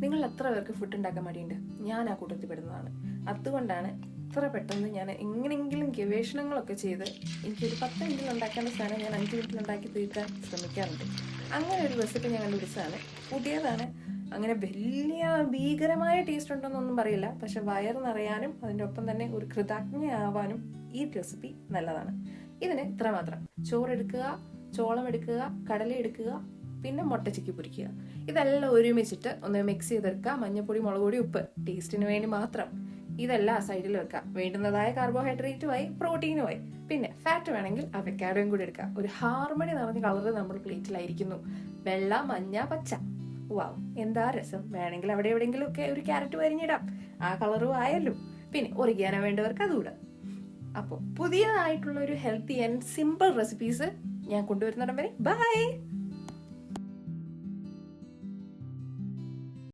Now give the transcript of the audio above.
നിങ്ങൾ എത്ര പേർക്ക് ഫുഡ് ഉണ്ടാക്കാൻ മടിയുണ്ട്? ഞാൻ ആ കൂട്ടത്തിൽ പെടുന്നതാണ്. അതുകൊണ്ടാണ് ഇത്ര പെട്ടെന്ന് ഞാൻ എങ്ങനെയെങ്കിലും ഗവേഷണങ്ങളൊക്കെ ചെയ്ത് എനിക്കൊരു 10 മിനിറ്റിൽ ഉണ്ടാക്കേണ്ട സാധനം ഞാൻ 5 മിനിറ്റിൽ ഉണ്ടാക്കി തീർക്കാൻ ശ്രമിക്കാറുണ്ട്. അങ്ങനെ ഒരു റെസിപ്പി ഞാൻ കണ്ടുപിടിച്ചതാണ്. പുതിയതാണ്. അങ്ങനെ വലിയ ഭീകരമായ ടേസ്റ്റ് ഉണ്ടോയെന്നൊന്നും പറയില്ല, പക്ഷെ വയറ് നിറയാനും അതിൻ്റെ ഒപ്പം തന്നെ ഒരു കൃതജ്ഞയാവാനും ഈ റെസിപ്പി നല്ലതാണ്. ഇതിന് ഇത്ര മാത്രം: ചോറെടുക്കുക, ചോളം എടുക്കുക, കടല എടുക്കുക, പിന്നെ മുട്ട ചിക്കി പൊരിക്കുക. ഇതെല്ലാം ഒരുമിച്ചിട്ട് ഒന്ന് മിക്സ് ചെയ്തെടുക്കുക. മഞ്ഞൾപ്പൊടി, മുളക് പൊടി, ഉപ്പ് ടേസ്റ്റിന് വേണ്ടി മാത്രം. ഇതെല്ലാം സൈഡിൽ വെക്കുക. വേണ്ടുന്നതായ കാർബോഹൈഡ്രേറ്റുമായി പ്രോട്ടീനുമായി പിന്നെ ഫാറ്റ് വേണമെങ്കിൽ അവക്കാഡോയും കൂടി എടുക്കുക. ഒരു ഹാർമണി നിറഞ്ഞ കളറ് നമ്മുടെ പ്ലേറ്റിലായിരിക്കുന്നു. വെള്ള, മഞ്ഞ, പച്ച. വാവ്, എന്താ രസം! വേണമെങ്കിൽ അവിടെ എവിടെയെങ്കിലും ഒക്കെ ഒരു ക്യാരറ്റ് വരിഞ്ഞിടാം. ആ കളറും ആയല്ലോ. പിന്നെ ഒറിഗാനോ വേണ്ടവർക്ക് അതുകൂടാം. അപ്പോൾ പുതിയതായിട്ടുള്ള ഒരു ഹെൽത്തി ആൻഡ് സിമ്പിൾ റെസിപ്പീസ് ഞാൻ കൊണ്ടുവരുന്നിടം വരെ ബൈ.